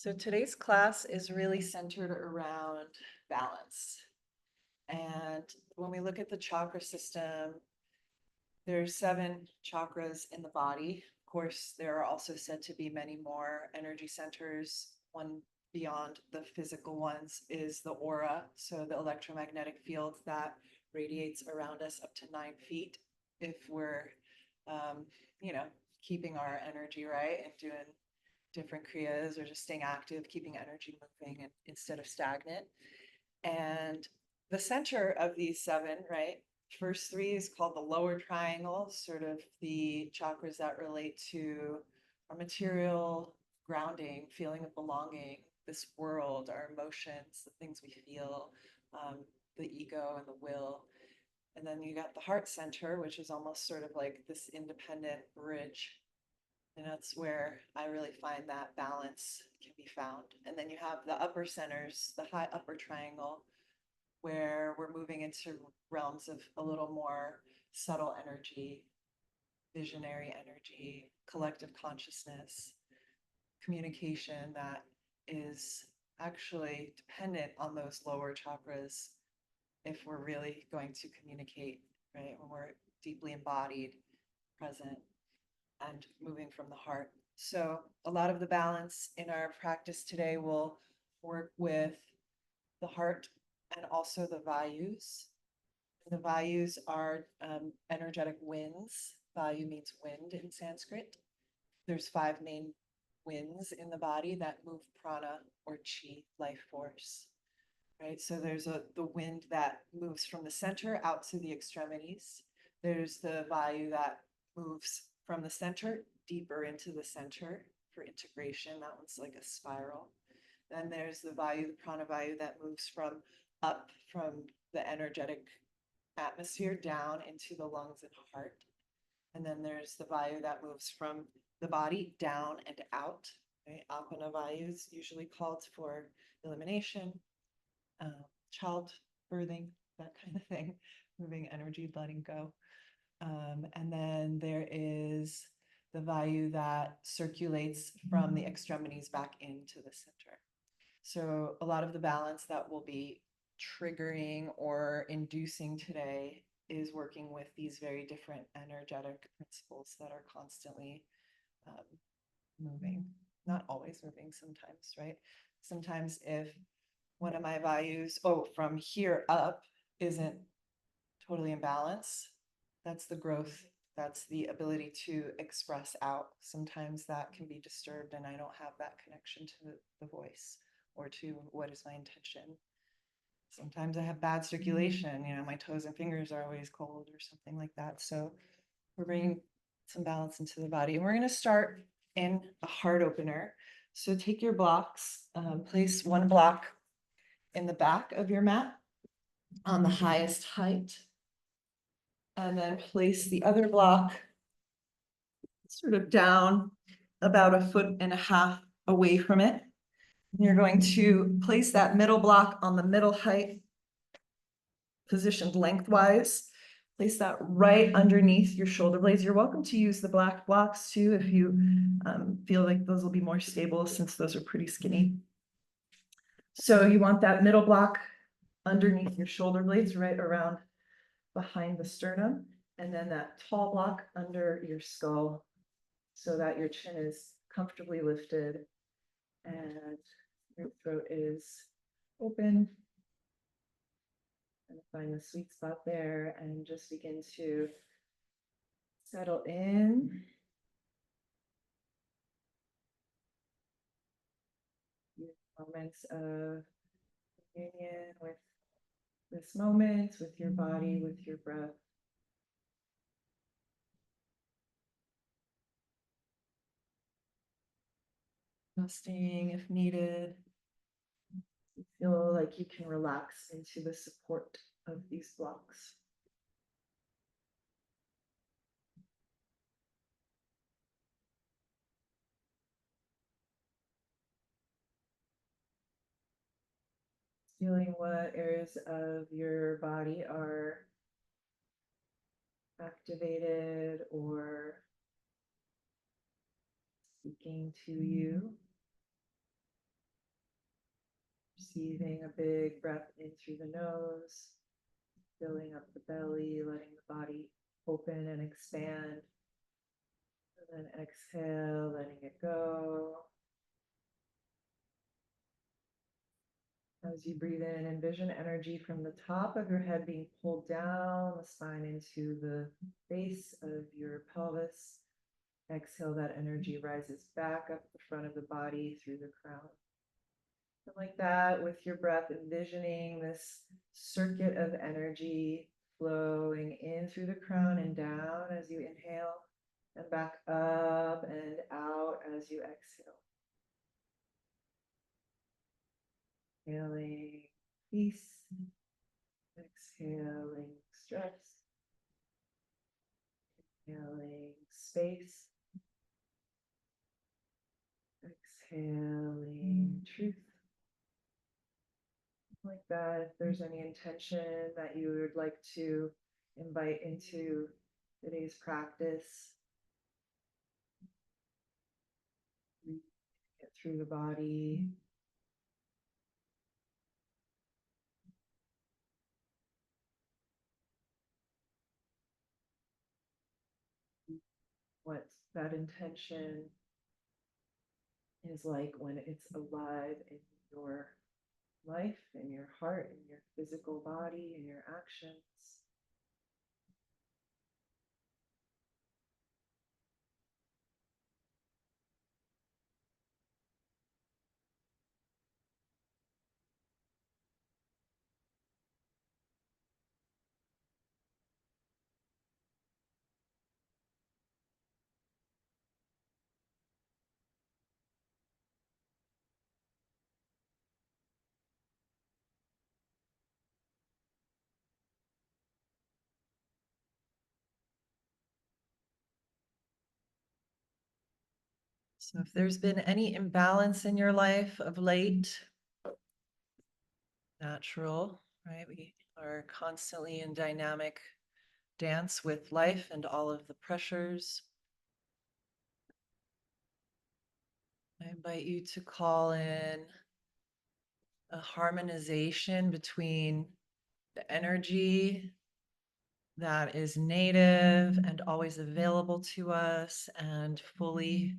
So today's class is really centered around balance. And when we look at the chakra system, there's 7 chakras in the body. Of course, there are also said to be many more energy centers. One beyond the physical ones is the aura, so the electromagnetic field that radiates around us up to 9 feet if we're, um, you know, keeping our energy right and doing different kriyas or just staying active, keeping energy moving and instead of stagnant. And the center of these 7, right? First 3 is called the lower triangle, sort of the chakras that relate to our material grounding, feeling of belonging, this world, our emotions, the things we feel, the ego and the will. And then you got the heart center, which is almost sort of like this independent bridge. And that's where I really find that balance can be found. And then you have the upper centers, the high upper triangle, where we're moving into realms of a little more subtle energy, visionary energy, collective consciousness, communication that is actually dependent on those lower chakras if we're really going to communicate, right? When we're deeply embodied, present, and moving from the heart. So a lot of the balance in our practice today will work with the heart and also the Vayus. The Vayus are energetic winds. Vayu means wind in Sanskrit. There's 5 main winds in the body that move prana or chi, life force. Right, so there's the wind that moves from the center out to the extremities. There's the Vayu that moves from the center deeper into the center for integration. That one's like a spiral. Then there's the Vayu, the prana Vayu that moves from up from the energetic atmosphere down into the lungs and heart. And then there's the Vayu that moves from the body down and out. Right? Apana Vayu is usually called for elimination, child birthing, that kind of thing, moving energy, letting go. And then there is the Vayu that circulates from the extremities back into the center. So a lot of the balance that we'll be triggering or inducing today is working with these very different energetic principles that are constantly moving, not always moving sometimes, right? Sometimes if one of my Vayus, from here up isn't totally in balance, that's the growth, that's the ability to express out. Sometimes that can be disturbed and I don't have that connection to the voice or to what is my intention. Sometimes I have bad circulation, my toes and fingers are always cold or something like that. So we're bringing some balance into the body. And we're going to start in a heart opener. So take your blocks, place one block in the back of your mat on the highest height. And then place the other block sort of down about 1.5 feet away from it. And you're going to place that middle block on the middle height, positioned lengthwise. Place that right underneath your shoulder blades. You're welcome to use the black blocks too if you feel like those will be more stable since those are pretty skinny. So you want that middle block underneath your shoulder blades, right around behind the sternum, and then that tall block under your skull so that your chin is comfortably lifted and your throat is open. And find the sweet spot there and just begin to settle in. Moments of union with this moment, with your body, with your breath. Resting if needed. You feel like you can relax into the support of these blocks. Feeling what areas of your body are activated or speaking to you. Receiving a big breath in through the nose, filling up the belly, letting the body open and expand. And then exhale, letting it go. As you breathe in, envision energy from the top of your head being pulled down the spine into the base of your pelvis. Exhale, that energy rises back up the front of the body through the crown. And like that, with your breath, envisioning this circuit of energy flowing in through the crown and down as you inhale, and back up and out as you exhale. Inhaling peace, exhaling stress, inhaling space, exhaling truth. Like that, if there's any intention that you would like to invite into today's practice, get through the body. What that intention is like when it's alive in your life, in your heart, in your physical body, in your actions. So if there's been any imbalance in your life of late, natural, right? We are constantly in dynamic dance with life and all of the pressures. I invite you to call in a harmonization between the energy that is native and always available to us and fully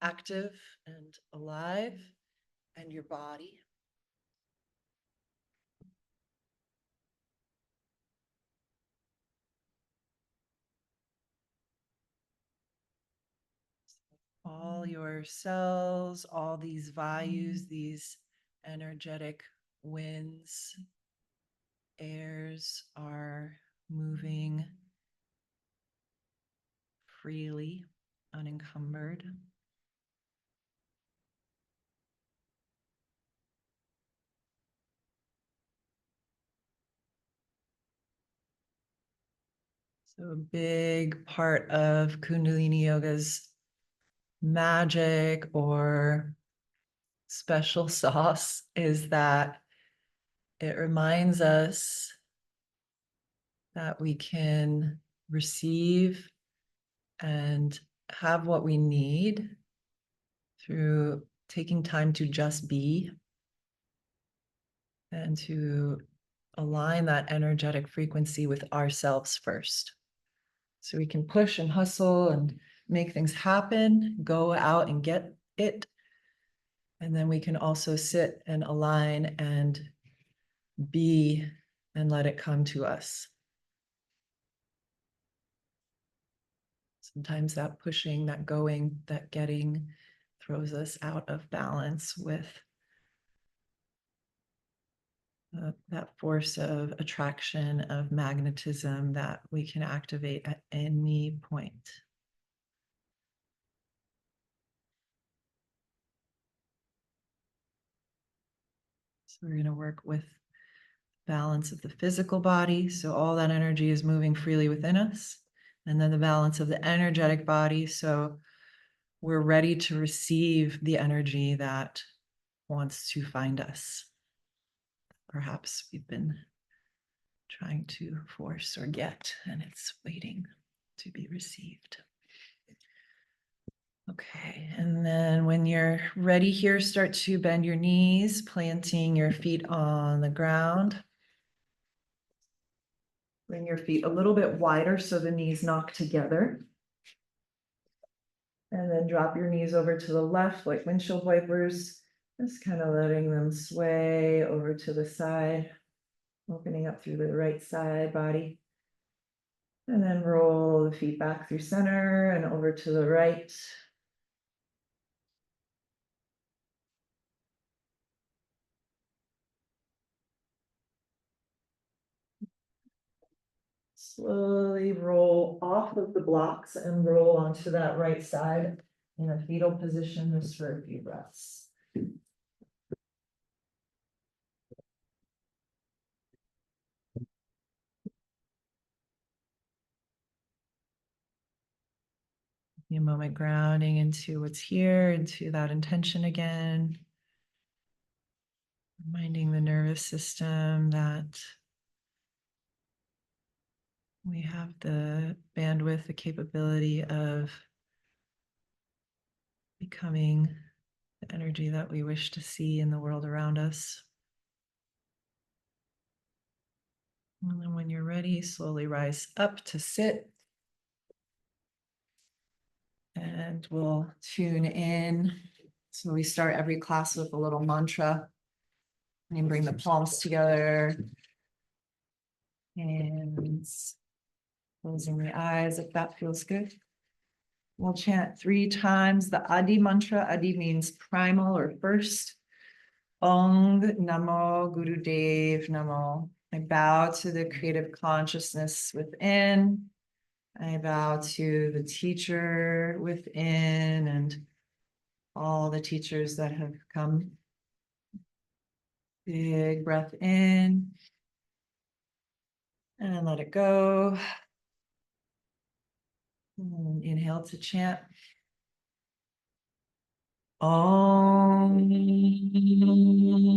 active and alive, and your body. All your cells, all these Vayus, these energetic winds, airs are moving freely, unencumbered. So a big part of Kundalini Yoga's magic or special sauce is that it reminds us that we can receive and have what we need through taking time to just be and to align that energetic frequency with ourselves first. So we can push and hustle and make things happen, go out and get it. And then we can also sit and align and be and let it come to us. Sometimes that pushing, that going, that getting throws us out of balance with that force of attraction, of magnetism that we can activate at any point. So we're going to work with balance of the physical body. So all that energy is moving freely within us. And then the balance of the energetic body. So we're ready to receive the energy that wants to find us. Perhaps we've been trying to force or get, and it's waiting to be received. Okay, and then when you're ready here, start to bend your knees, planting your feet on the ground. Bring your feet a little bit wider so the knees knock together. And then drop your knees over to the left like windshield wipers, just kind of letting them sway over to the side, opening up through the right side body. And then roll the feet back through center and over to the right. Slowly roll off of the blocks and roll onto that right side in a fetal position just for a few breaths. A moment grounding into what's here, into that intention again. Reminding the nervous system that we have the bandwidth, the capability of becoming the energy that we wish to see in the world around us. And then when you're ready, slowly rise up to sit. And we'll tune in. So we start every class with a little mantra. And bring the palms together. And closing the eyes if that feels good. We'll chant 3 times the Adi mantra. Adi means primal or first. Ong Namo Gurudev Namo. I bow to the creative consciousness within. I bow to the teacher within and all the teachers that have come. Big breath in. And let it go. And inhale to chant. Om Namo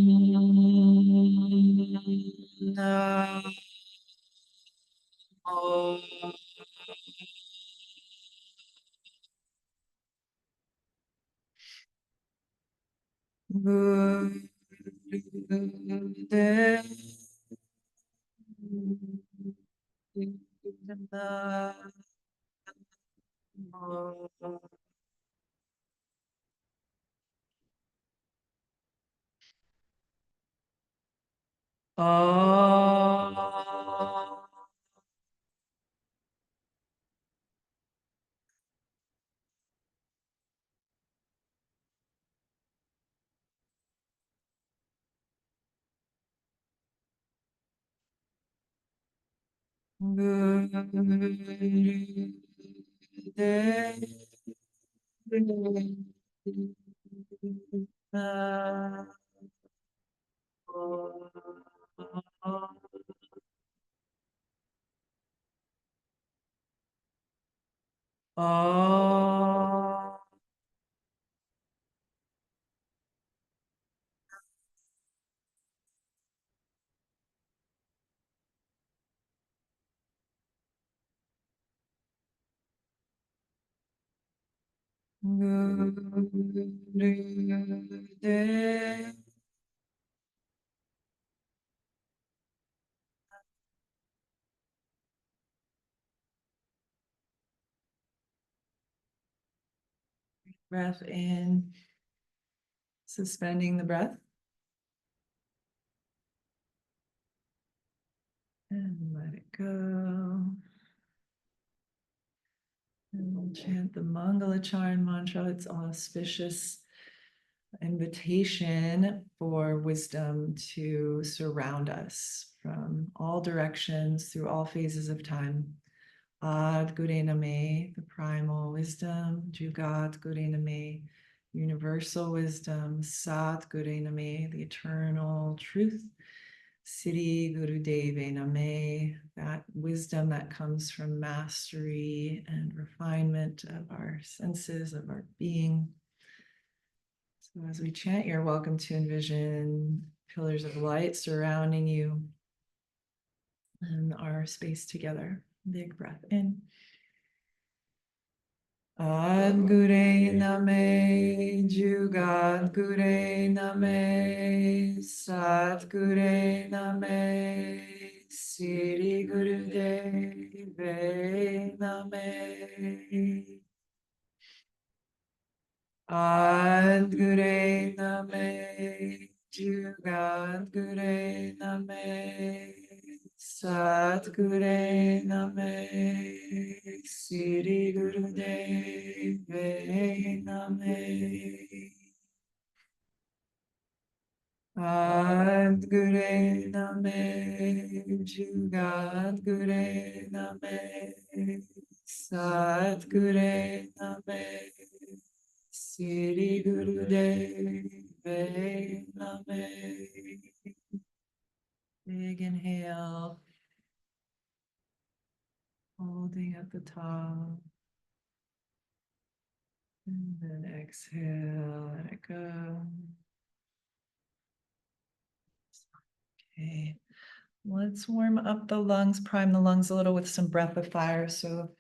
Guray. Breath in, suspending the breath. And let it go. And we'll chant the Mangala Charan mantra. It's an auspicious invitation for wisdom to surround us from all directions through all phases of time. Ad Guray Nameh, the primal wisdom. Jugad Guray Nameh, universal wisdom. Sat Guray Nameh, the eternal truth. Siri Devay Nameh, that wisdom that comes from mastery and refinement of our senses, of our being. So as we chant, you're welcome to envision pillars of light surrounding you and our space together. Big breath in. Ad Guray Nameh, Jugad Guray Nameh, Sat Guray Nameh, Siri Devay Nameh. Ad Guray Nameh, Jugad Guray Nameh, Sat Guray Nameh, Siri Devay Nameh. Ad Guray Nameh, Jugad Guray Nameh, Sat Guray Nameh, Siri Devay Nameh. Big inhale, holding at the top. And then exhale, let it go. Okay, let's warm up the lungs, prime the lungs a little with some breath of fire. So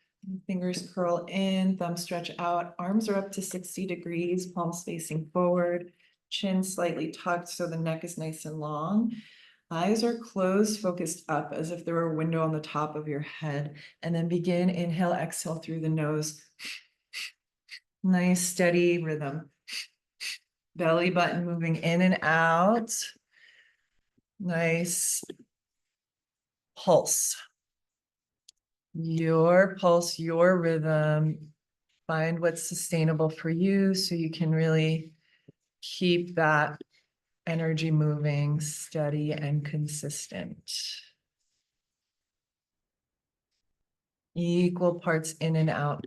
fingers curl in, thumbs stretch out, arms are up to 60 degrees, palms facing forward, chin slightly tucked so the neck is nice and long. Eyes are closed, focused up as if there were a window on the top of your head. And then begin, inhale, exhale through the nose. Nice steady rhythm. Belly button moving in and out. Nice pulse. Your pulse, your rhythm. Find what's sustainable for you so you can really keep that energy moving, steady and consistent. Equal parts in and out.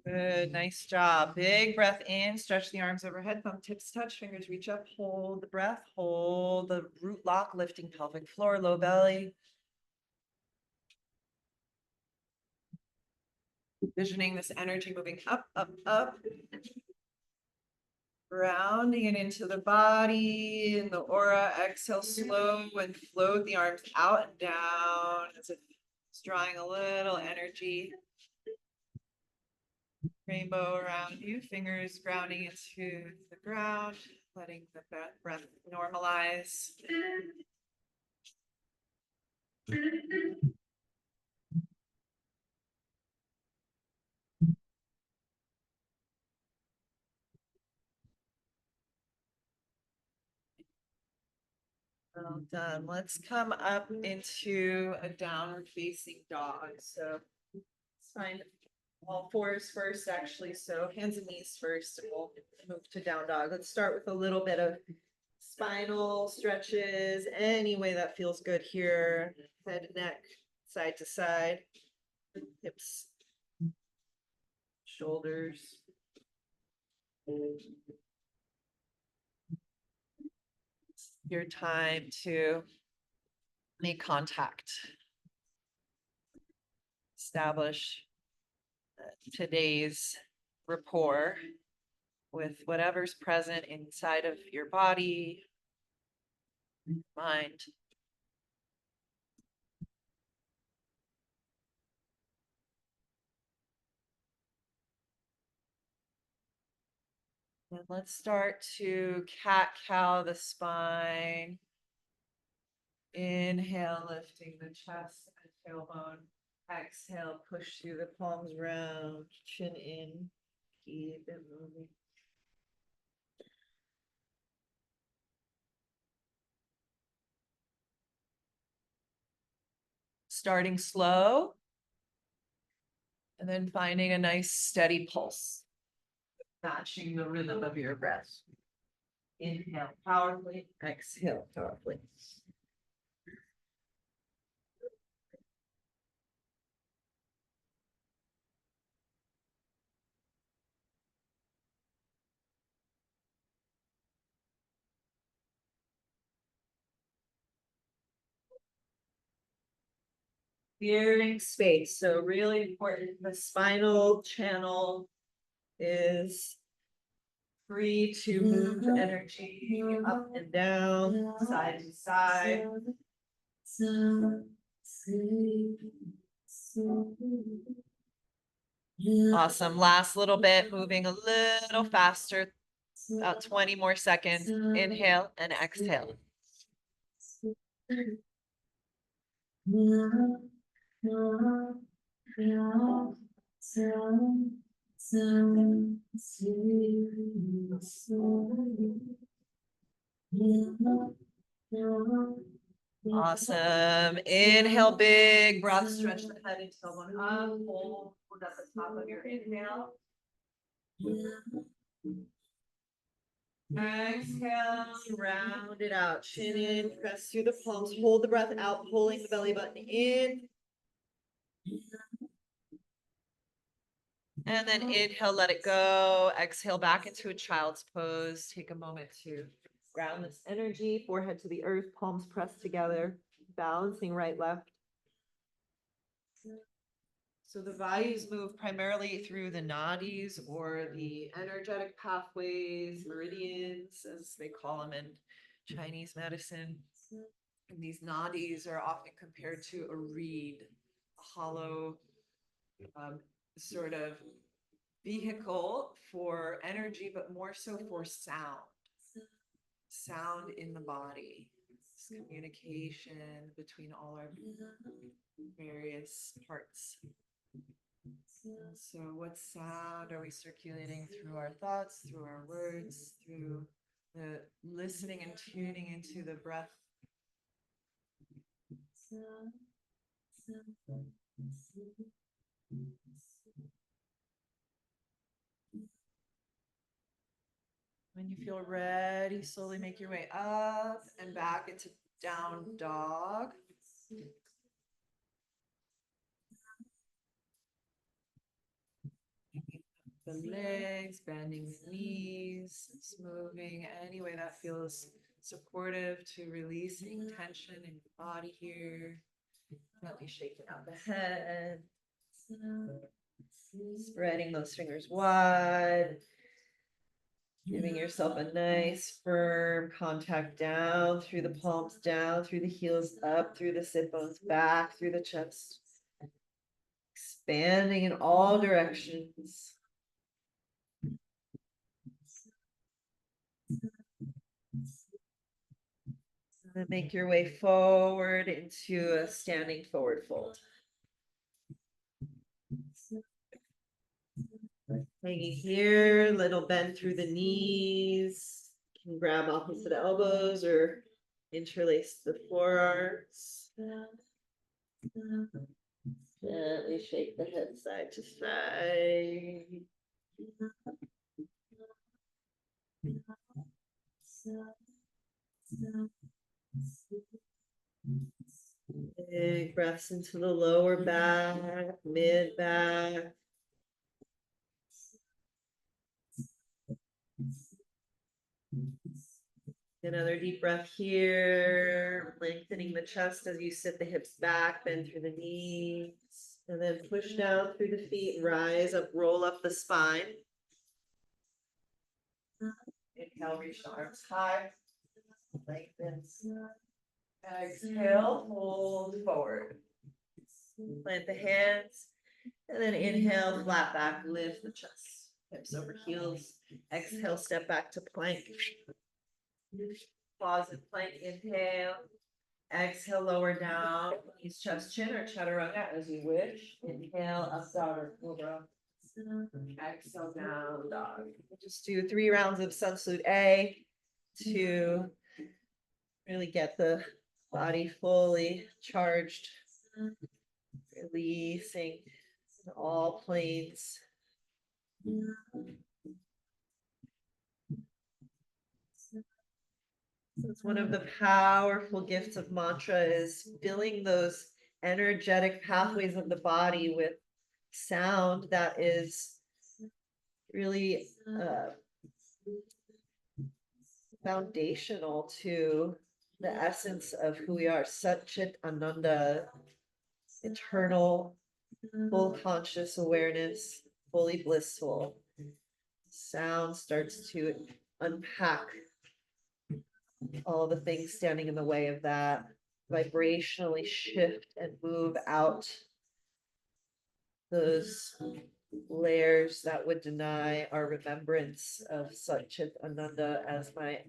Good, nice job. Big breath in, stretch the arms overhead, thumb tips touch, fingers reach up, hold the breath, hold the root lock, lifting pelvic floor, low belly. Visioning this energy moving up, up, up. Grounding it into the body and the aura. Exhale slow and float the arms out and down as if it's drawing a little energy. Rainbow around you, fingers grounding into the ground, letting the breath normalize. Well done. Let's come up into a downward facing dog. So let's find all fours first, actually. So hands and knees first, and we'll move to down dog. Let's start with a little bit of spinal stretches, any way that feels good here. Head, neck, side to side, hips, shoulders. Your time to make contact. establish today's rapport with whatever's present inside of your body, mind. And let's start to cat-cow the spine. Inhale, lifting the chest and tailbone. Exhale, push through the palms round, chin in, keep it moving. Starting slow, and then finding a nice steady pulse, matching the rhythm of your breath. Inhale powerfully, exhale powerfully. Clearing space, so really important. The spinal channel is free to move energy up and down, side to side. Awesome. Last little bit, moving a little faster, about 20 more seconds. Inhale and exhale. Awesome. Inhale, big breath, stretch the head and tailbone up, hold at the top of your inhale. Exhale, round it out, chin in, press through the palms, hold the breath out, pulling the belly button in. And then inhale, let it go. Exhale back into a child's pose. Take a moment to ground this energy, forehead to the earth, palms pressed together, balancing right, left. So the Vayus move primarily through the nadis, or the energetic pathways, meridians, as they call them in Chinese medicine. And these nadis are often compared to a reed, a hollow sort of vehicle for energy, but more so for sound in the body. It's communication between all our various parts. So what sound are we circulating through our thoughts, through our words, through the listening and tuning into the breath? When you feel ready, slowly make your way up and back into down dog. The legs, bending the knees, moving any way that feels supportive to releasing tension in your body here. Gently shaking out the head. Spreading those fingers wide. Giving yourself a nice firm contact down through the palms, down through the heels, up through the sit bones, back through the chest. Expanding in all directions. And then make your way forward into a standing forward fold. Hanging here, little bend through the knees. You can grab opposite elbows or interlace the forearms. Gently shake the head side to side. Big breaths into the lower back, mid back. Another deep breath here, lengthening the chest as you sit the hips back, bend through the knees. And then push down through the feet, rise up, roll up the spine. Inhale, reach the arms high. Lengthen. Exhale, hold forward. Plant the hands. And then inhale, flat back, lift the chest. Hips over heels. Exhale, step back to plank. Pause and plank, inhale. Exhale, lower down. Knees, chest, chin, or chaturanga as you wish. Inhale, up dog or cobra. Exhale, down dog. We'll just do 3 rounds of sun salute A to really get the body fully charged. Releasing all planes. It's one of the powerful gifts of mantra is filling those energetic pathways of the body with sound that is really foundational to the essence of who we are. Satchit Ananda, eternal, full conscious awareness, fully blissful. Sound starts to unpack all the things standing in the way of that, vibrationally shift and move out those layers that would deny our remembrance of Satchit Ananda as my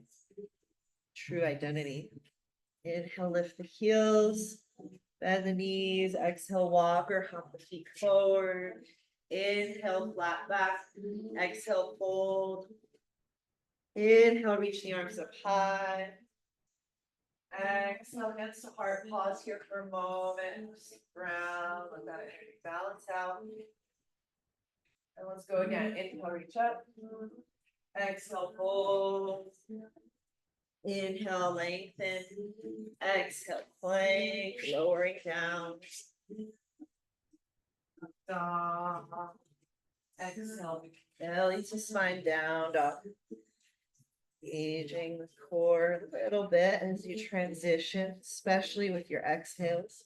true identity. Inhale, lift the heels, bend the knees, exhale, walk or hop the feet forward. Inhale, flat back, exhale, fold. Inhale, reach the arms up high. Exhale, hands to heart, pause here for a moment, ground, let that energy balance out. And let's go again, inhale, reach up. Exhale, fold. Inhale, lengthen. Exhale, plank, lowering down. Dog. Exhale, belly to spine down, dog. Engaging the core a little bit as you transition, especially with your exhales.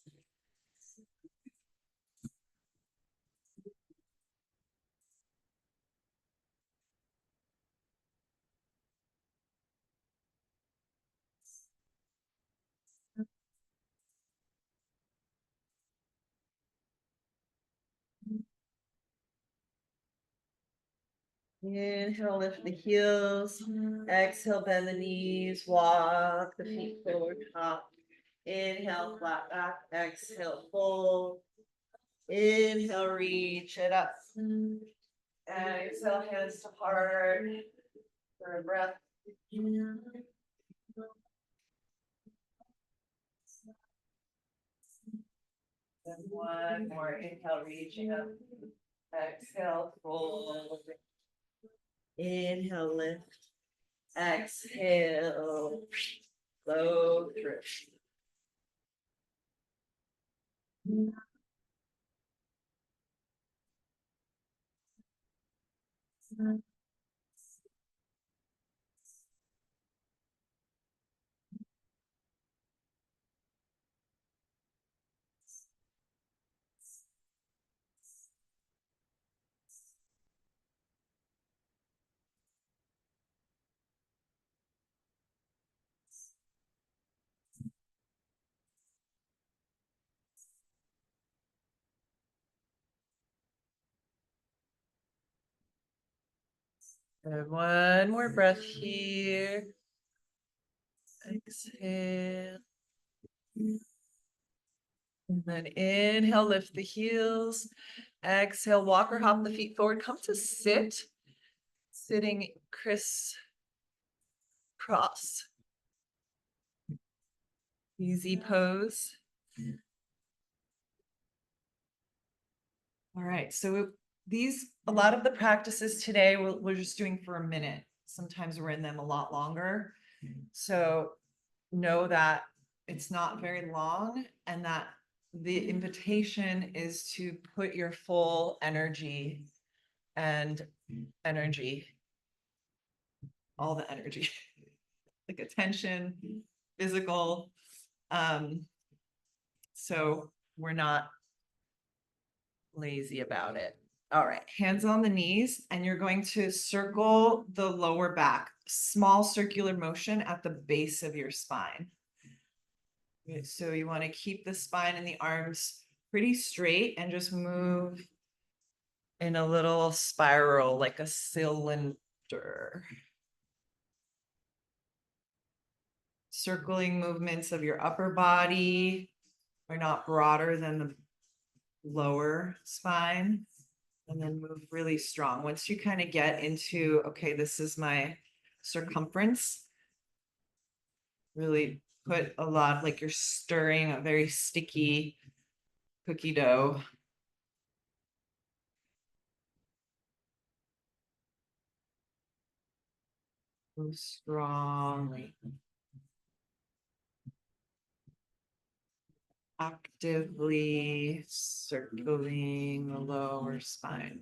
Inhale, lift the heels. Exhale, bend the knees, walk the feet forward, hop. Inhale, flat back. Exhale, fold. Inhale, reach it up. Exhale, hands to heart for a breath. Then one more. Inhale, reaching up. Exhale, fold. Inhale, lift. Exhale, flow through. And one more breath here. Exhale. And then inhale, lift the heels. Exhale, walk or hop the feet forward. Come to sit. Sitting crisscross. Easy pose. All right, so a lot of the practices today, we're just doing for a minute. Sometimes we're in them a lot longer. So know that it's not very long and that the invitation is to put your full energy, all the energy, like attention, physical. So we're not lazy about it. All right, hands on the knees, and you're going to circle the lower back, small circular motion at the base of your spine. So you want to keep the spine and the arms pretty straight and just move in a little spiral like a cylinder. Circling movements of your upper body are not broader than the lower spine. And then move really strong. Once you kind of get into, okay, this is my circumference, really put a lot, like you're stirring a very sticky cookie dough. Move strongly. Actively circling the lower spine.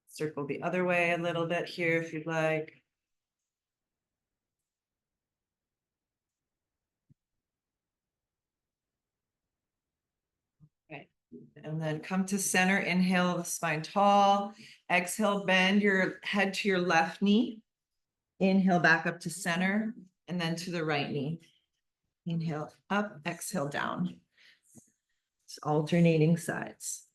Circle the other way a little bit here if you'd like. Okay, and then come to center, inhale, the spine tall. Exhale, bend your head to your left knee. Inhale back up to center and then to the right knee. Inhale up, exhale down. It's alternating sides.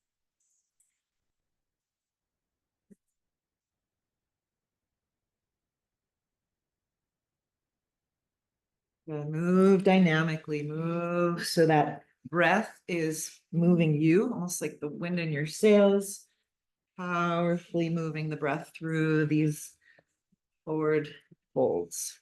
Good. Move dynamically, move so that breath is moving you, almost like the wind in your sails. Powerfully moving the breath through these forward folds.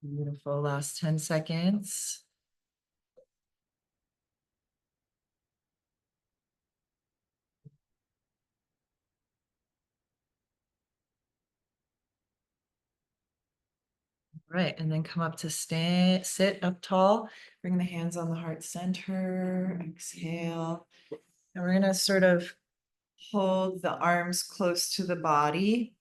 Beautiful. Last 10 seconds. Right, and then come up to sit up tall. Bring the hands on the heart center. Exhale. And we're gonna sort of hold the arms close to the body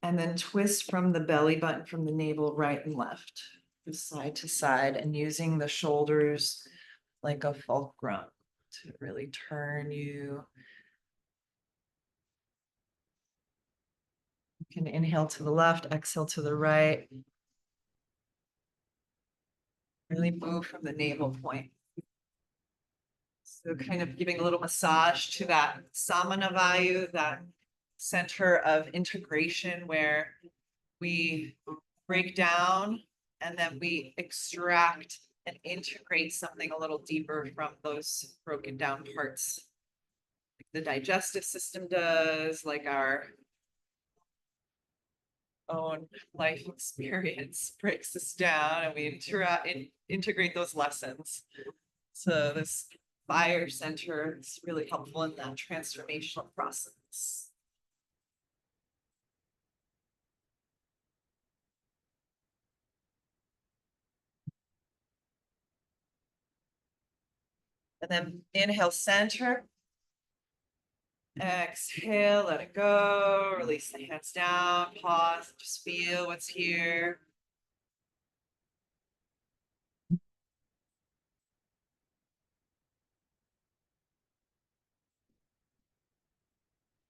and then twist from the belly button, from the navel, right and left, side to side, and using the shoulders like a fulcrum to really turn you. You can inhale to the left, exhale to the right. Really move from the navel point. So kind of giving a little massage to that Samana Vayu, that center of integration where we break down and then we extract and integrate something a little deeper from those broken down parts. Like the digestive system does, like our own life experience breaks us down and we integrate those lessons. So this fire center is really helpful in that transformational process. And then inhale, center. Exhale, let it go. Release the hands down, pause, just feel what's here.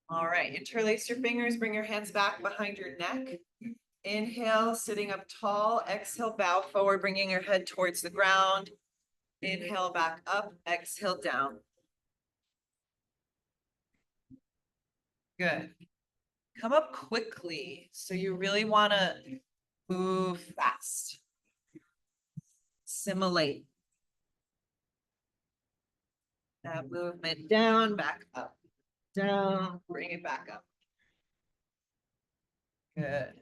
All right, interlace your fingers, bring your hands back behind your neck. Inhale, sitting up tall. Exhale, bow forward, bringing your head towards the ground. Inhale, back up. Exhale, down. Good. Come up quickly. So you really want to move fast. Assimilate that movement down, back up, down, bring it back up. Good.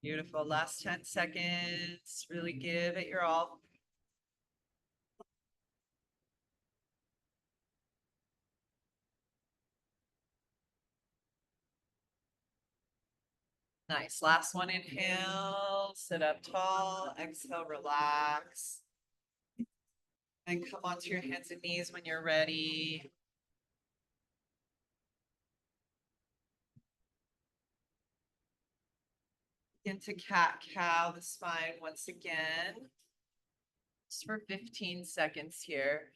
Beautiful. Last 10 seconds. Really give it your all. Nice. Last one, inhale, sit up tall, exhale, relax. And come onto your hands and knees when you're ready. Into cat-cow, the spine once again. Just for 15 seconds here.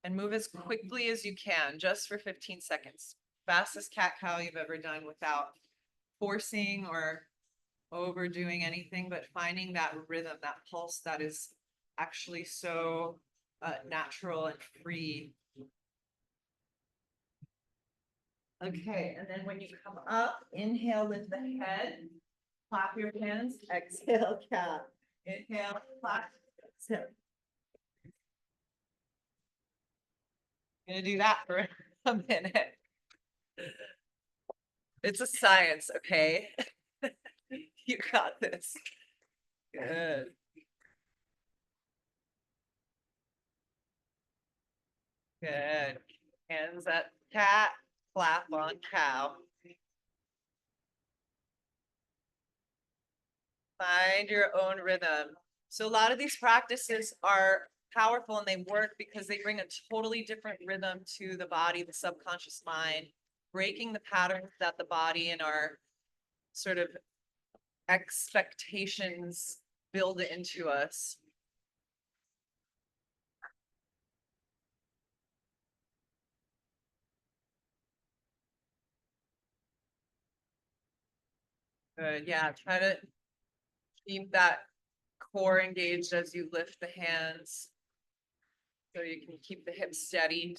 And move as quickly as you can, just for 15 seconds. Fastest cat-cow you've ever done without forcing or overdoing anything, but finding that rhythm, that pulse that is actually so natural and free. Okay, and then when you come up, inhale, lift the head, clap your hands, exhale, cat. Inhale, clap, exhale. I'm gonna do that for a minute. It's a science, okay? You got this. Good. Good. Hands at cat, clap on cow. Find your own rhythm. So a lot of these practices are powerful and they work because they bring a totally different rhythm to the body, the subconscious mind, breaking the patterns that the body and our sort of expectations build into us. Good. Yeah. Try to keep that core engaged as you lift the hands so you can keep the hips steady.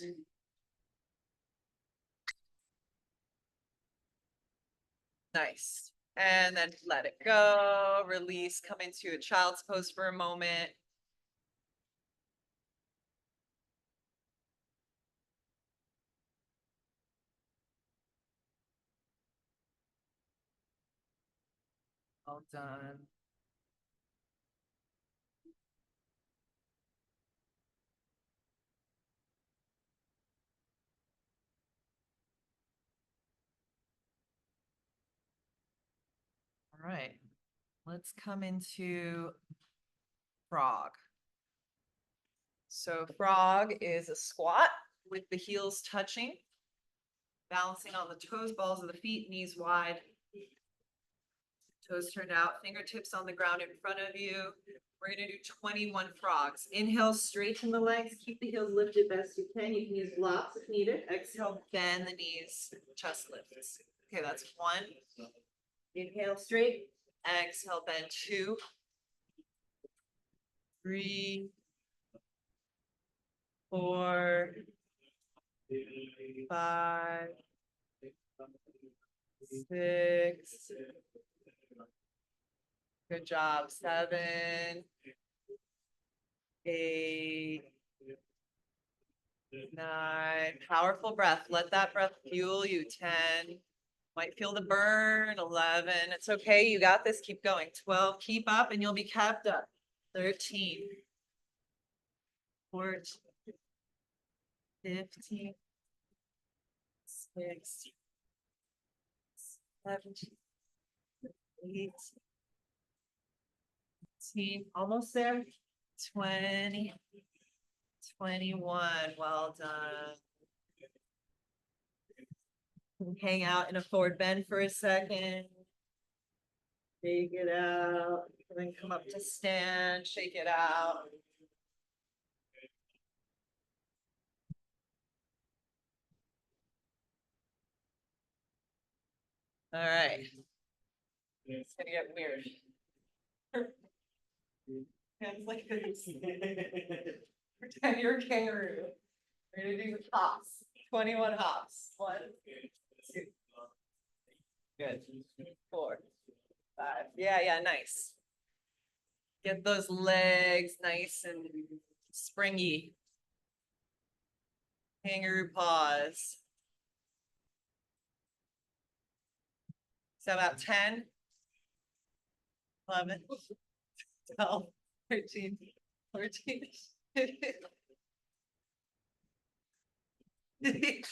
Nice. And then let it go, release, come into a child's pose for a moment. Well done. All right, let's come into frog. So frog is a squat with the heels touching, balancing on the toes, balls of the feet, knees wide, toes turned out, fingertips on the ground in front of you. We're gonna do 21 frogs. Inhale, straighten the legs, keep the heels lifted best you can. You can use blocks if needed. Exhale, bend the knees, chest lifts. Okay, that's one. Inhale, straight. Exhale, bend, 2, 3, 4, 5, 6. Good job. 7, 8, 9. Powerful breath. Let that breath fuel you. 10. Might feel the burn. 11. It's okay. You got this. Keep going. 12. Keep up and you'll be kept up. 13. 14. 15. 16. 17. 18. 19. Almost there. 20. 21. Well done. Hang out in a forward bend for a second. Shake it out. And then come up to stand. Shake it out. All right. It's gonna get weird. Hands like this. Pretend you're a kangaroo. We're gonna do hops. 21 hops. 1, 2. Good. 4, 5. Yeah, nice. Get those legs nice and springy. Kangaroo paws. So about 10. 11, 12, 13, 14.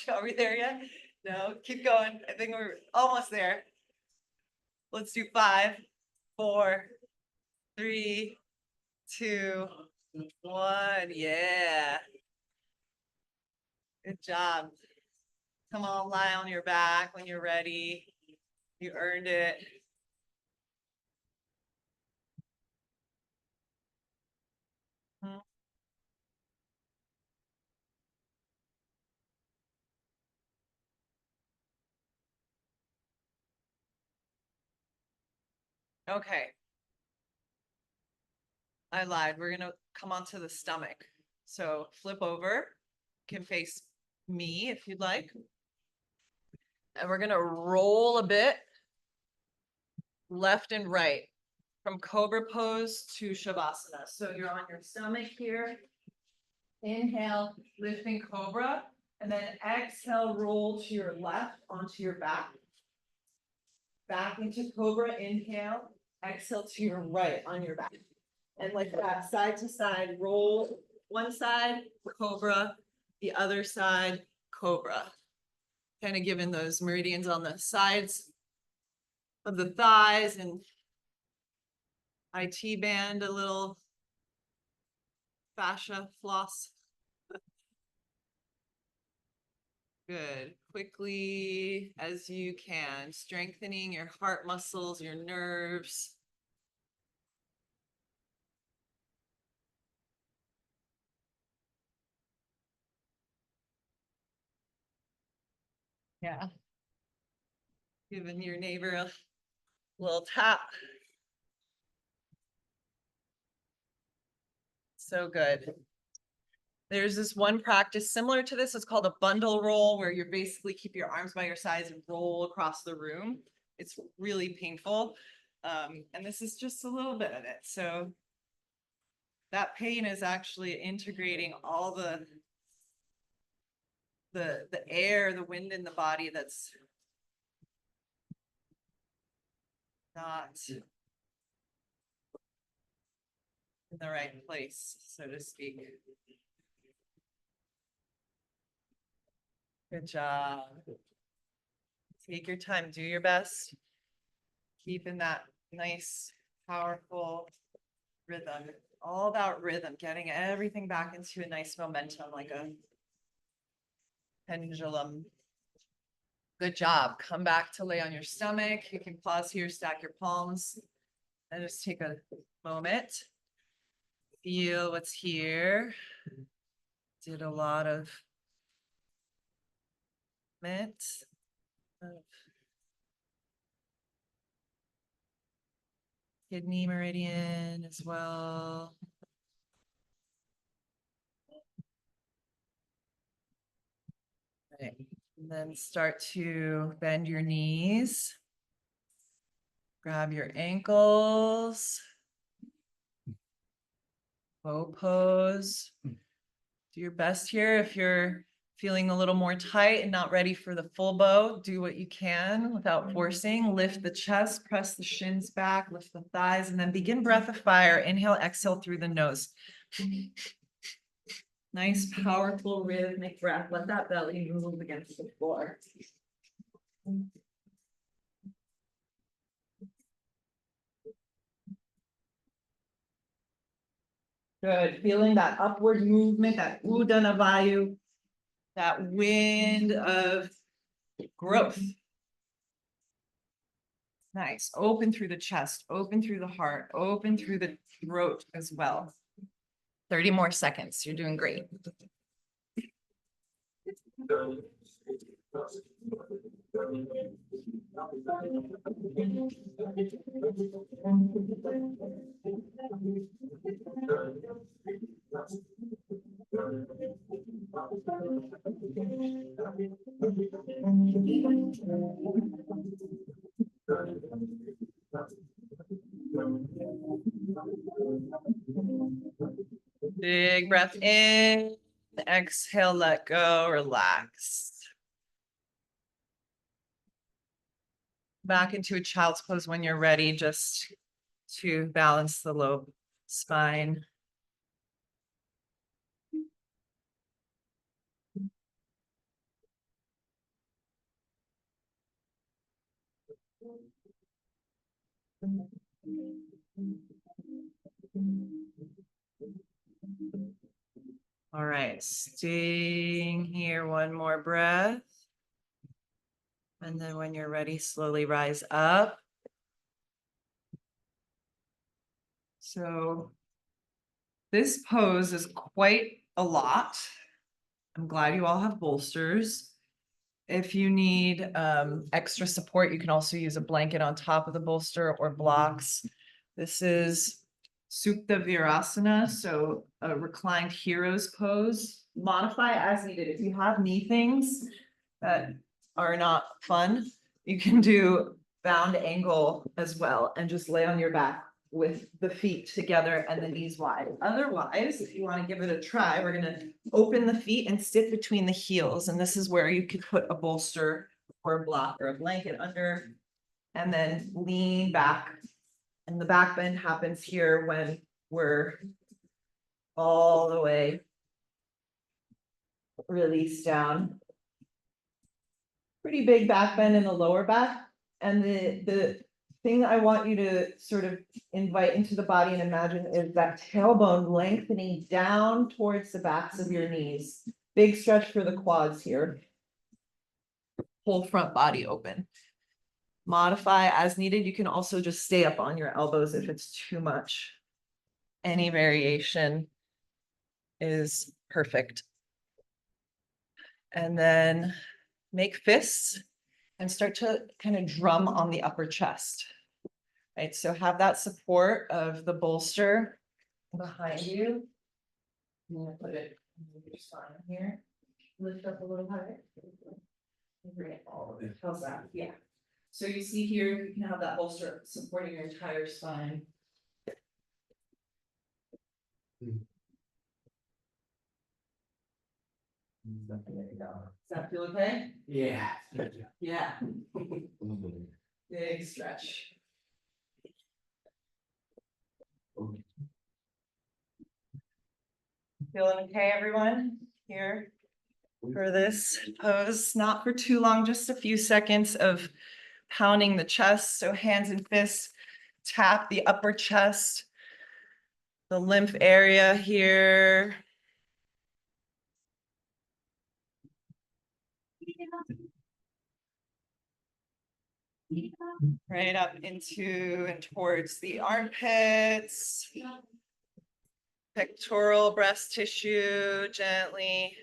Are we there yet? No, keep going. I think we're almost there. Let's do 5, 4, 3, 2, 1. Yeah. Good job. Come on, lie on your back when you're ready. You earned it. Okay. I lied. We're gonna come onto the stomach. So flip over, can face me if you'd like. And we're gonna roll a bit left and right from cobra pose to shavasana. So you're on your stomach here. Inhale, lifting cobra, and then exhale, roll to your left onto your back. Back into cobra, inhale, exhale to your right on your back. And like that, side to side, roll one side, cobra, the other side, cobra. Kind of giving those meridians on the sides of the thighs and IT band a little fascia floss. Good. Quickly as you can, strengthening your heart muscles, your nerves. Yeah. Giving your neighbor a little tap. So good. There's this one practice similar to this. It's called a bundle roll, where you basically keep your arms by your sides and roll across the room. It's really painful. And this is just a little bit of it. So that pain is actually integrating all the air, the wind in the body that's not in the right place, so to speak. Good job. Take your time, do your best. Keeping that nice, powerful rhythm. All about rhythm, getting everything back into a nice momentum, like a pendulum. Good job. Come back to lay on your stomach. You can pause here, stack your palms, and just take a moment. Feel what's here. Did a lot of mint. Kidney meridian as well. Right. And then start to bend your knees. Grab your ankles. Bow pose. Do your best here. If you're feeling a little more tight and not ready for the full bow, do what you can without forcing. Lift the chest, press the shins back, lift the thighs, and then begin breath of fire. Inhale, exhale through the nose. Nice, powerful, rhythmic breath. Let that belly move against the floor. Good. Feeling that upward movement, that Udana Vayu, that wind of growth. Nice. Open through the chest, open through the heart, open through the throat as well. 30 more seconds. You're doing great. Big breath in, exhale, let go, relax. Back into a child's pose when you're ready. Just to balance the low spine. All right, staying here, one more breath. And then when you're ready, slowly rise up. So this pose is quite a lot. I'm glad you all have bolsters. If you need extra support, you can also use a blanket on top of the bolster or blocks. This is Supta Virasana, so a reclined hero's pose. Modify as needed. If you have knee things that are not fun, you can do bound angle as well and just lay on your back with the feet together and the knees wide. Otherwise, if you want to give it a try, we're going to open the feet and sit between the heels. And this is where you could put a bolster or a block or a blanket under and then lean back. And the back bend happens here when we're all the way released down. Pretty big back bend in the lower back. And the thing I want you to sort of invite into the body and imagine is that tailbone lengthening down towards the backs of your knees. Big stretch for the quads here. Whole front body open. Modify as needed. You can also just stay up on your elbows if it's too much. Any variation is perfect. And then make fists and start to kind of drum on the upper chest. Right, so have that support of the bolster behind you. I'm gonna put it in your spine here. Lift up a little higher. Bring it all the way. How's that? Yeah. So you see here, you can have that bolster supporting your entire spine. There you go. Does that feel okay? Yeah. Yeah. Big stretch. Feeling okay, everyone? Here for this pose, not for too long, just a few seconds of pounding the chest. So hands and fists tap the upper chest, the lymph area here. Right up into and towards the armpits. Pectoral breast tissue, gently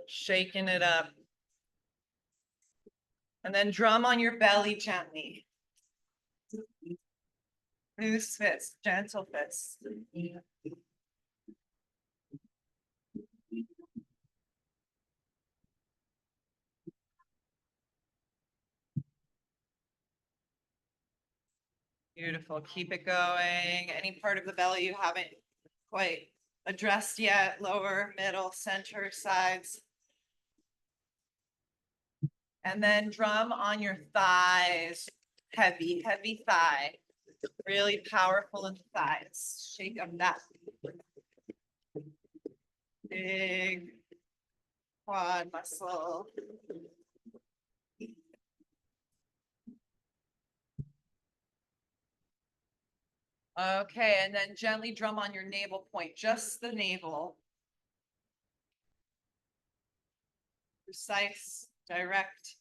shaking it up. And then drum on your belly gently. Loose fist, gentle fist. Beautiful. Keep it going. Any part of the belly you haven't quite addressed yet, lower, middle, center, sides. And then drum on your thighs. Heavy, heavy thigh. Really powerful in the thighs. Shake them that. Big quad muscle. Okay, and then gently drum on your navel point, just the navel. Precise, direct.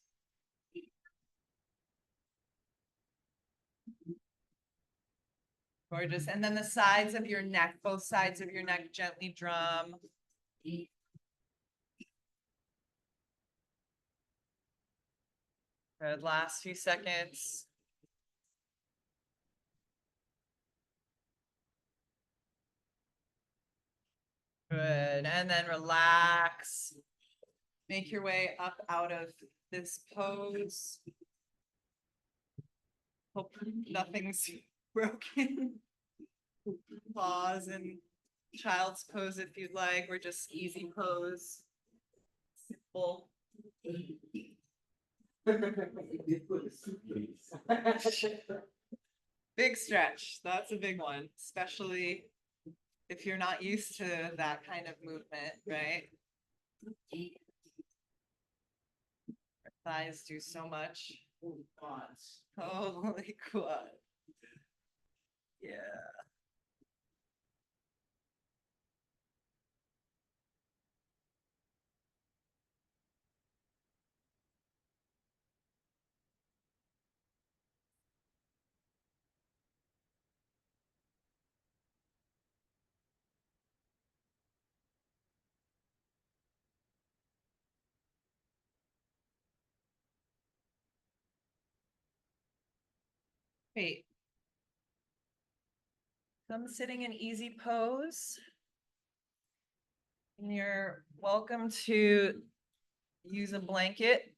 Gorgeous. And then the sides of your neck, both sides of your neck, gently drum. Good. Last few seconds. Good. And then relax. Make your way up out of this pose. Hope nothing's broken. Pause and child's pose if you'd like, or just easy pose. Simple. Big stretch. That's a big one, especially if you're not used to that kind of movement, right? Our thighs do so much. Quads. Holy quad. Yeah. Great. So I'm sitting in easy pose. And you're welcome to use a blanket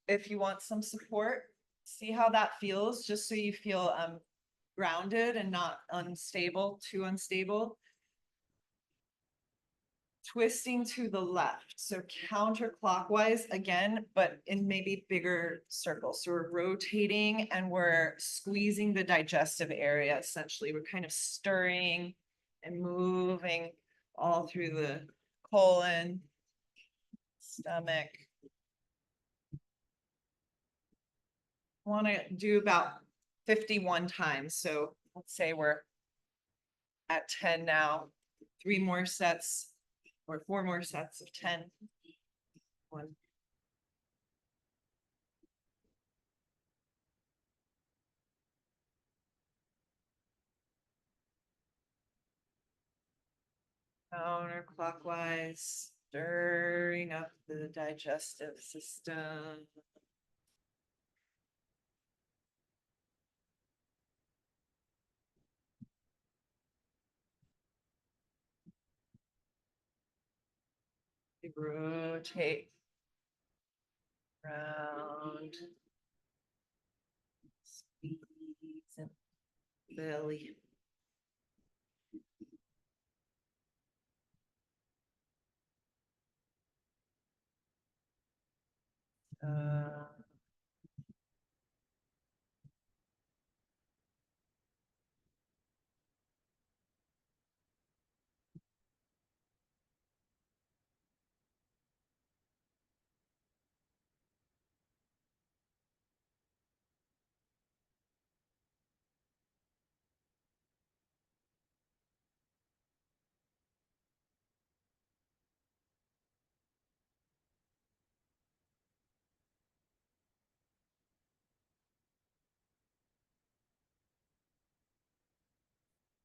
if you want some support. See how that feels, just so you feel grounded and not unstable, too unstable. Twisting to the left, so counterclockwise again, but in maybe bigger circles. So we're rotating and we're squeezing the digestive area. Essentially, we're kind of stirring and moving all through the colon, stomach. I want to do about 51 times. So let's say we're at 10 now, 3 more sets or 4 more sets of 10. 1, counterclockwise, stirring up the digestive system. Rotate around, squeeze and belly.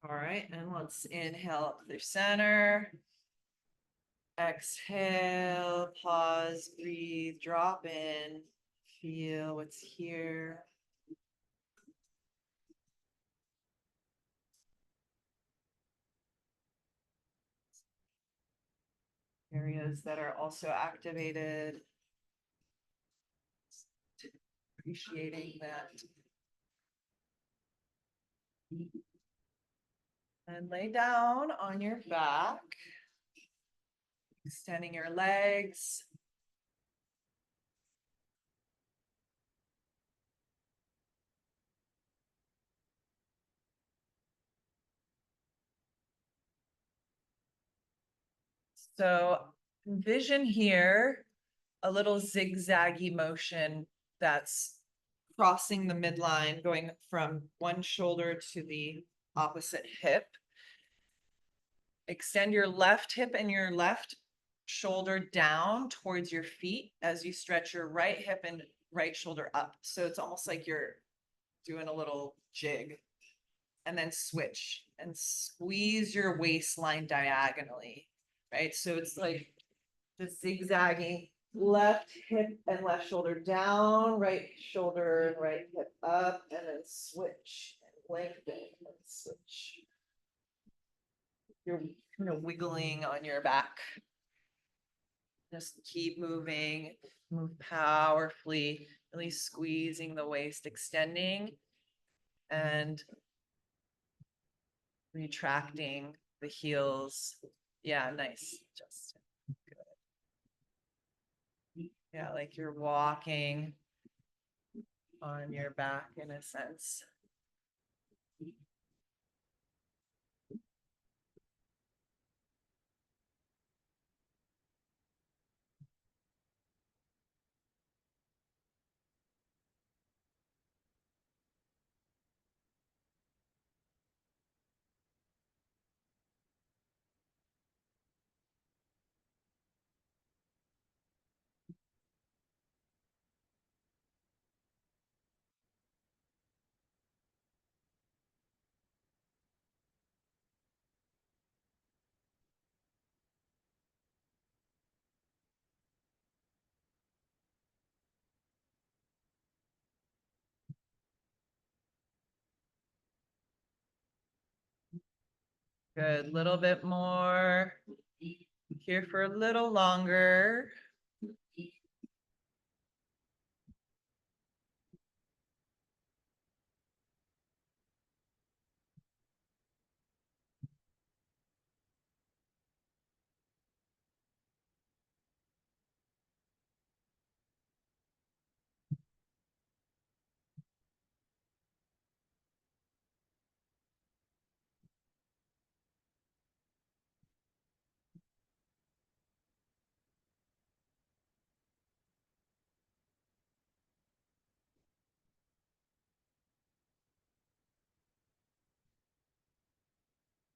All right, and let's inhale up through center. Exhale, pause, breathe, drop in, feel what's here. Areas that are also activated. Appreciating that. And lay down on your back, extending your legs. So envision here a little zigzaggy motion that's crossing the midline, going from one shoulder to the opposite hip. Extend your left hip and your left shoulder down towards your feet as you stretch your right hip and right shoulder up. So it's almost like you're doing a little jig. And then switch and squeeze your waistline diagonally, right? So it's like just zigzagging, left hip and left shoulder down, right shoulder and right hip up, and then switch and lengthen and switch. You're kind of wiggling on your back. Just keep moving, move powerfully, really squeezing the waist, extending and retracting the heels. Yeah, nice. Just good. Yeah, like you're walking on your back in a sense. Good, little bit more. Here for a little longer.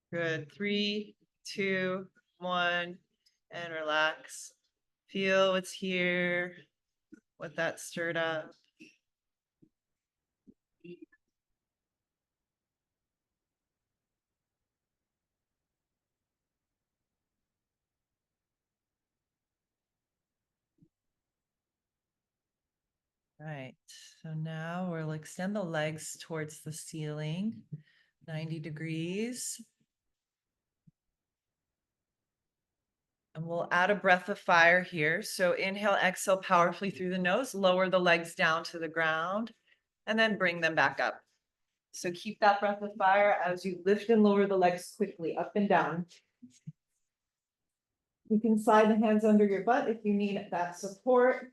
Good. 3, 2, 1, and relax. Feel what's here, what that stirred up. Right. So now we'll extend the legs towards the ceiling, 90 degrees. And we'll add a breath of fire here. So inhale, exhale powerfully through the nose, lower the legs down to the ground, and then bring them back up. So keep that breath of fire as you lift and lower the legs quickly up and down. You can slide the hands under your butt if you need that support.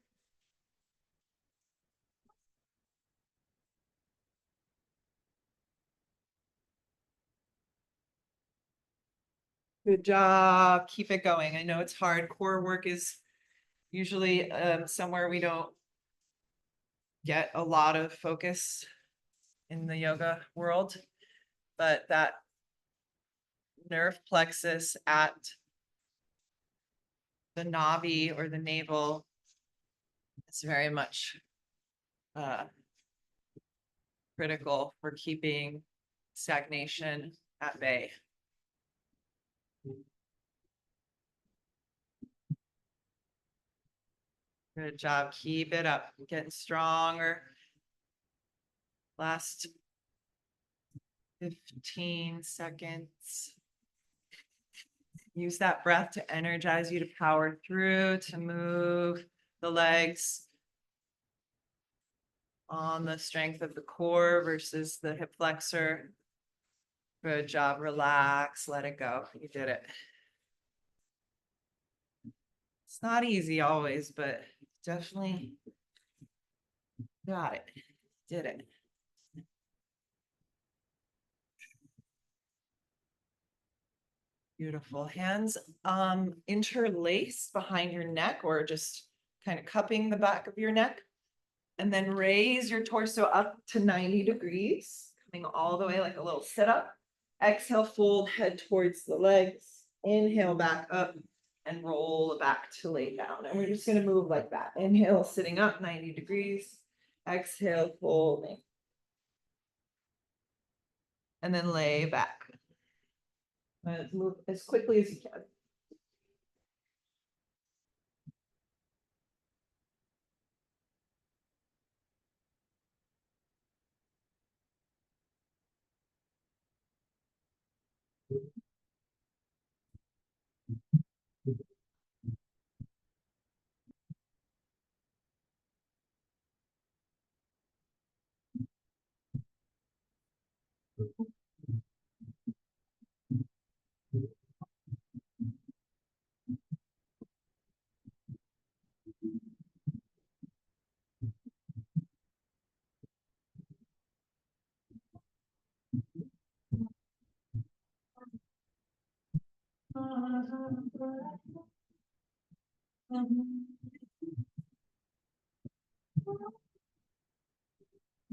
Good job. Keep it going. I know it's hard. Core work is usually somewhere we don't get a lot of focus in the yoga world, but that nerve plexus at the navi or the navel is very much critical for keeping stagnation at bay. Good job. Keep it up. Getting stronger. Last 15 seconds. Use that breath to energize you to power through, to move the legs on the strength of the core versus the hip flexor. Good job. Relax. Let it go. You did it. It's not easy always, but definitely got it. Did it. Beautiful. Hands interlaced behind your neck or just kind of cupping the back of your neck. And then raise your torso up to 90 degrees, coming all the way like a little sit up. Exhale, fold head towards the legs. Inhale back up and roll back to lay down. And we're just going to move like that. Inhale, sitting up 90 degrees. Exhale, folding. And then lay back. Move as quickly as you can.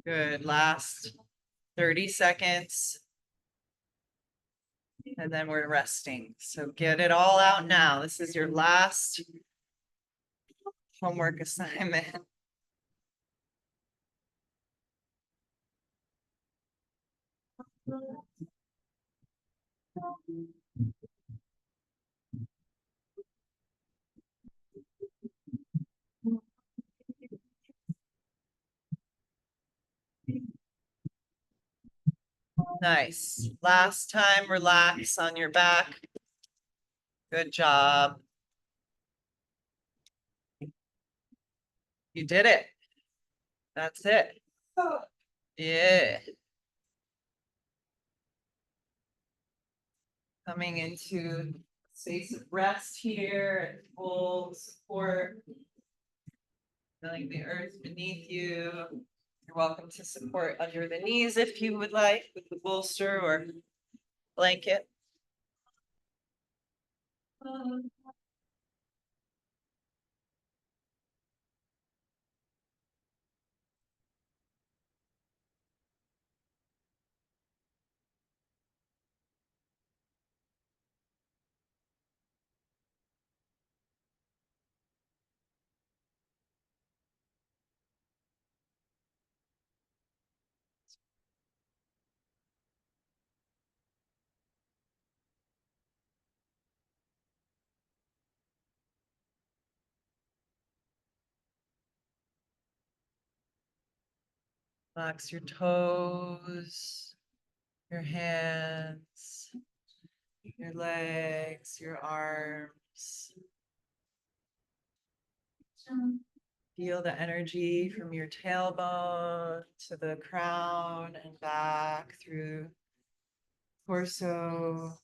Good. Last 30 seconds. And then we're resting. So get it all out now. This is your last homework assignment. Nice. Last time, relax on your back. Good job. You did it. That's it. Yeah. Coming into space of rest here and full support. Feeling the earth beneath you. You're welcome to support under the knees if you would like with the bolster or blanket. Relax your toes, your hands, your legs, your arms. Feel the energy from your tailbone to the crown and back through torso.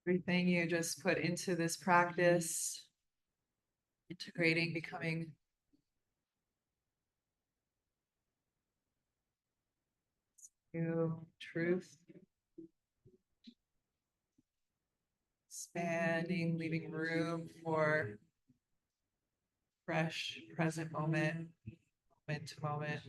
Everything you just put into this practice, integrating, becoming new truth, expanding, leaving room for fresh present moment, moment to moment.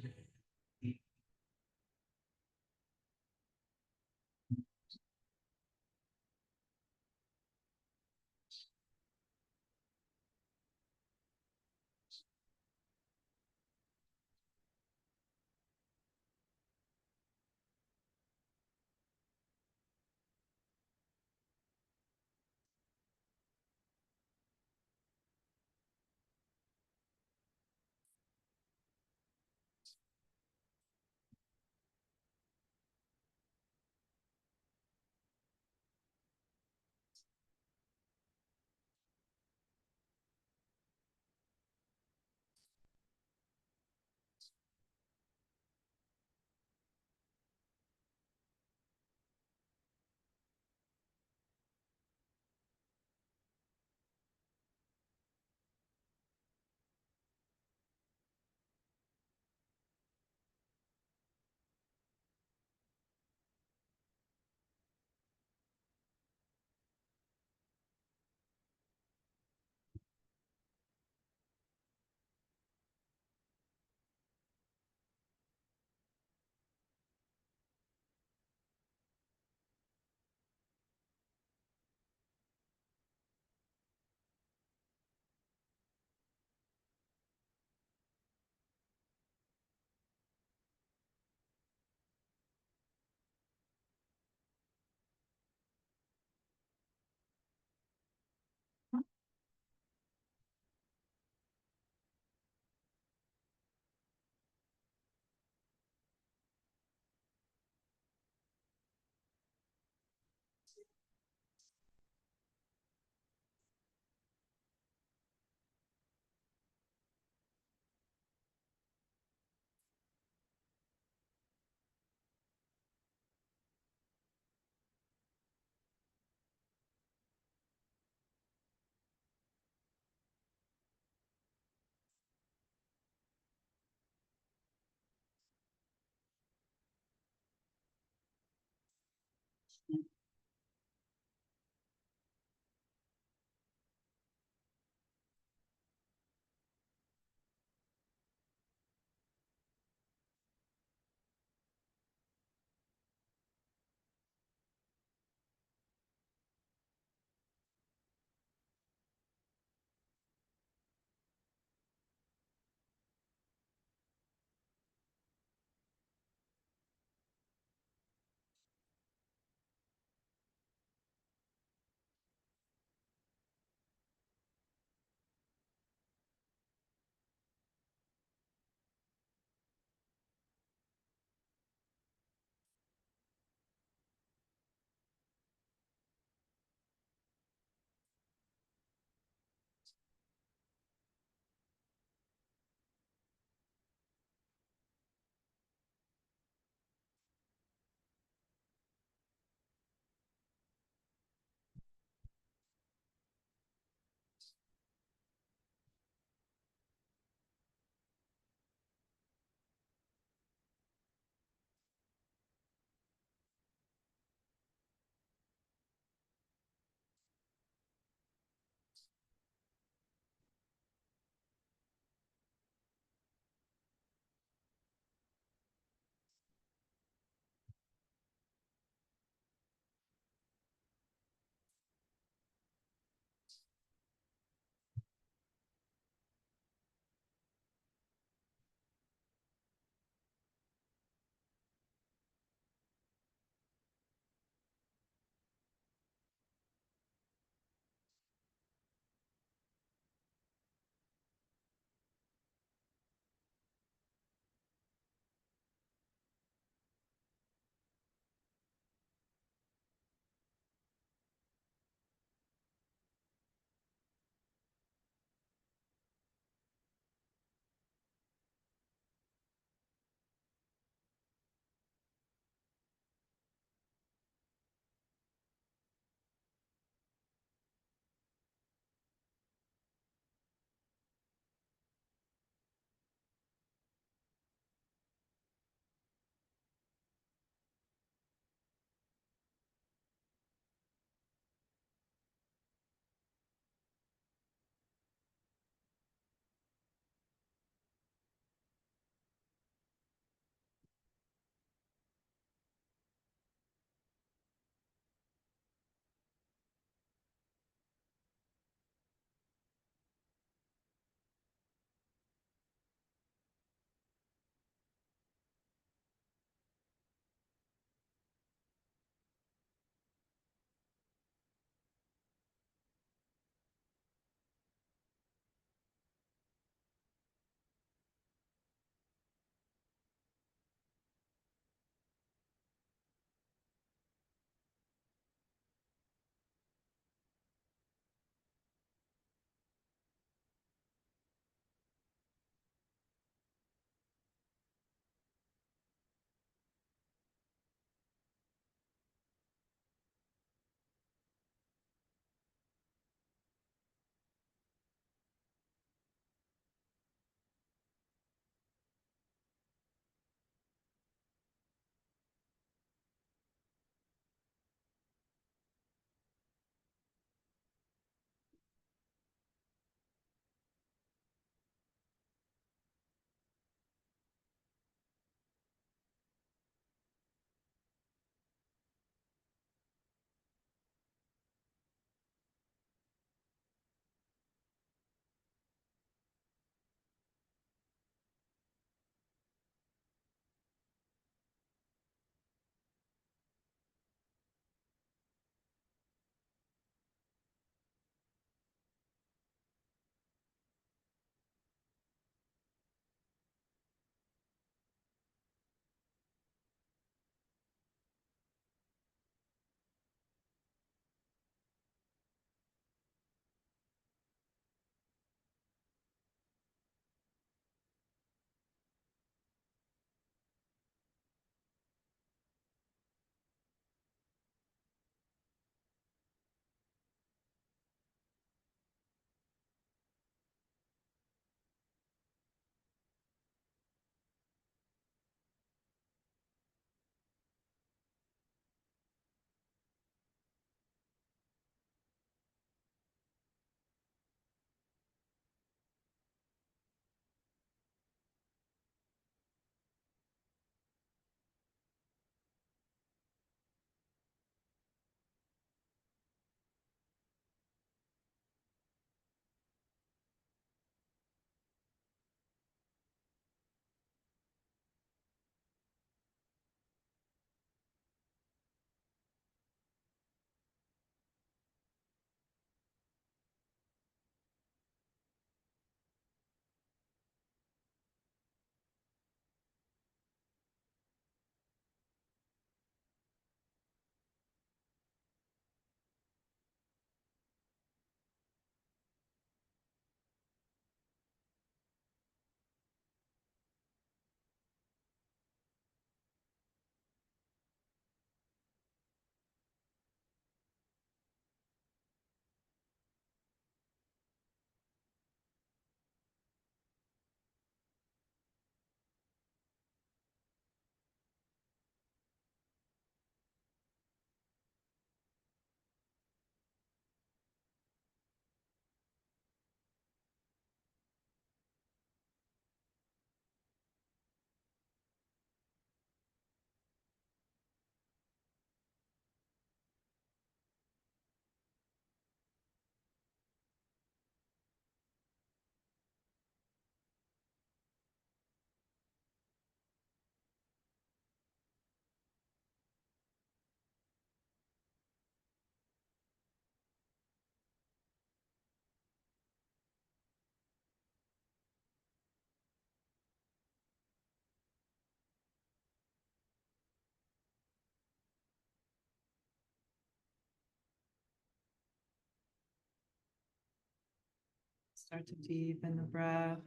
Start to deepen the breath.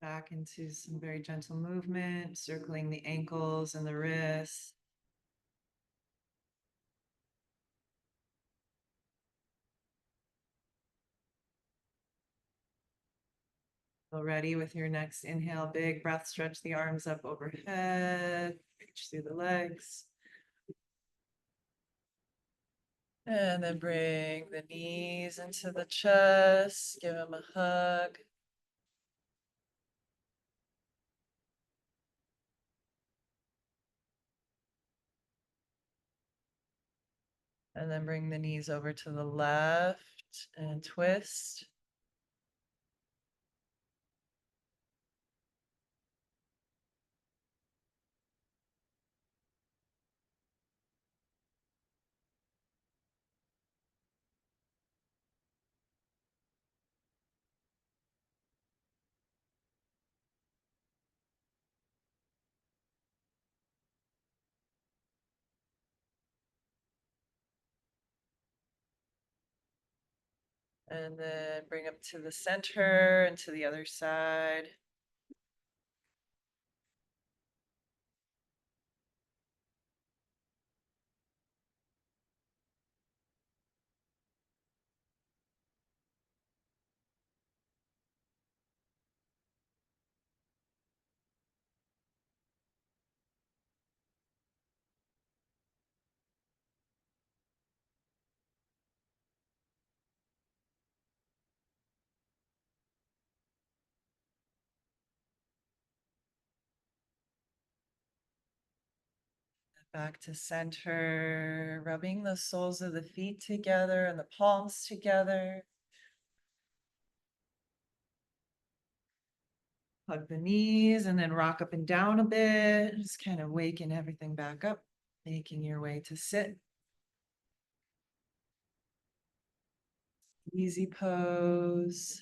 Back into some very gentle movement, circling the ankles and the wrists. Feel ready with your next inhale, big breath, stretch the arms up overhead, reach through the legs. And then bring the knees into the chest, give them a hug. And then bring the knees over to the left and twist. And then bring them to the center and to the other side. Back to center, rubbing the soles of the feet together and the palms together. Hug the knees and then rock up and down a bit. Just kind of waking everything back up, making your way to sit. Easy pose.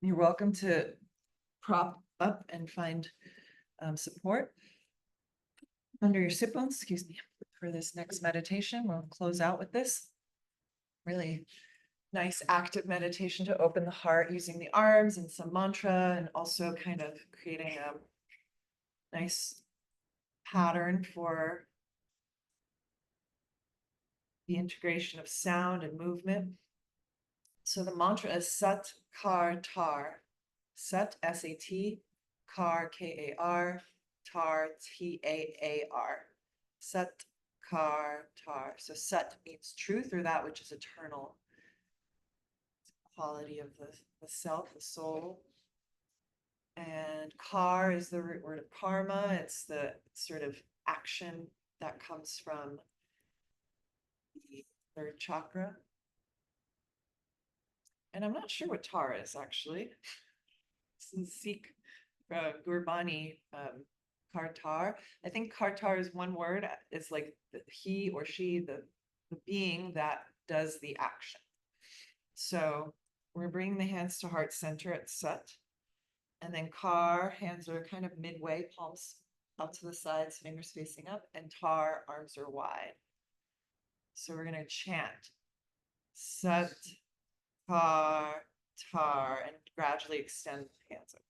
You're welcome to prop up and find support under your sit bones, excuse me, for this next meditation. We'll close out with this really nice active meditation to open the heart using the arms and some mantra, and also kind of creating a nice pattern for the integration of sound and movement. So the mantra is Sat Kar Tar. Sat, S-A-T, Kar, K-A-R, Tar, T-A-A-R. Sat Kar Tar. So Sat means truth, or that which is eternal. Quality of the self, the soul. And Kar is the root word of karma. It's the sort of action that comes from the third chakra. And I'm not sure what Tar is, actually. This is Sikh Gurbani Kartar. I think Kartar is one word. It's like he or she, the being that does the action. So we're bringing the hands to heart center at Sat. And then Kar, hands are kind of midway, palms out to the sides, fingers facing up. And Tar, arms are wide. So we're going to chant Sat, Kar, Tar, and gradually extend the hands up.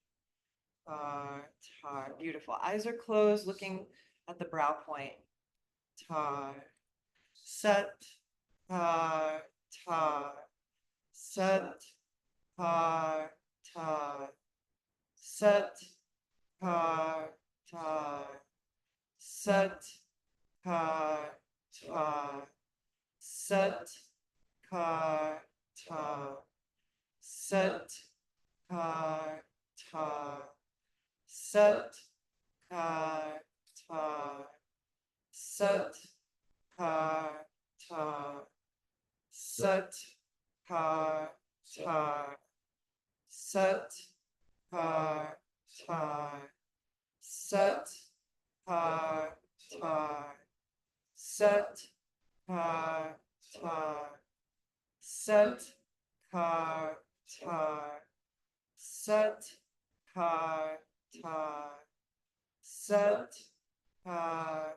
Tar, tar, beautiful. Eyes are closed, looking at the brow point. Tar, Sat, tar, tar, Sat, tar, tar, Sat, tar, tar, Sat, tar, tar, Sat, tar, tar, Sat, tar, tar, Sat, Kar, Tar, Sat, Kar, Tar, Sat, Kar, Tar, Sat, Kar, Tar, Sat, Kar, Tar, Sat, Kar, Tar, Sat, Kar, Tar, Sat, Kar, Tar, Sat, Kar,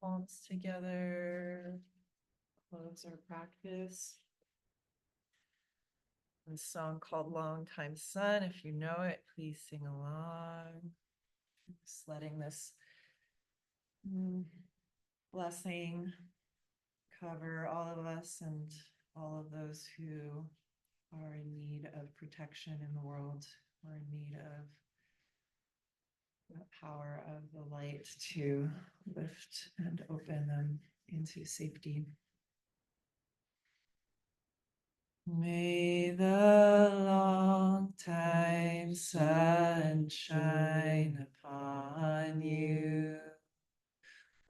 palms together. Close our practice. A song called Long Time Sun. If you know it, please sing along. Just letting this blessing cover all of us and all of those who are in need of protection in the world, or in need of the power of the light to lift and open them into safety. May the long time sun shine upon you.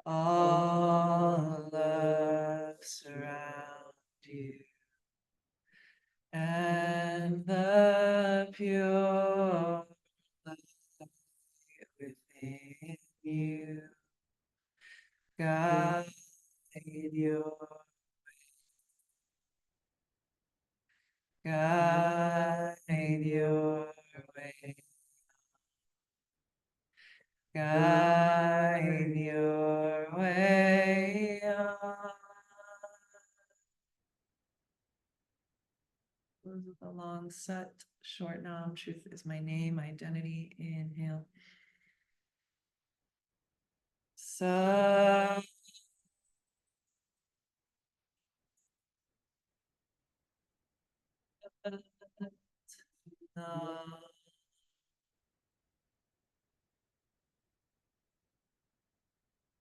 All love surround you. And the pure light within you guide your guide your way, guide your way on. Close with a long set, short Nam. Truth is my name, identity. Inhale. Sa.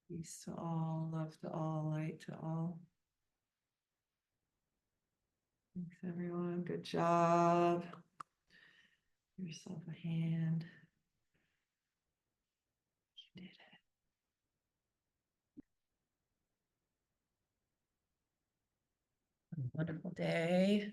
Peace to all, love to all, light to all. Thanks, everyone. Good job. Give yourself a hand. You did it. Wonderful day.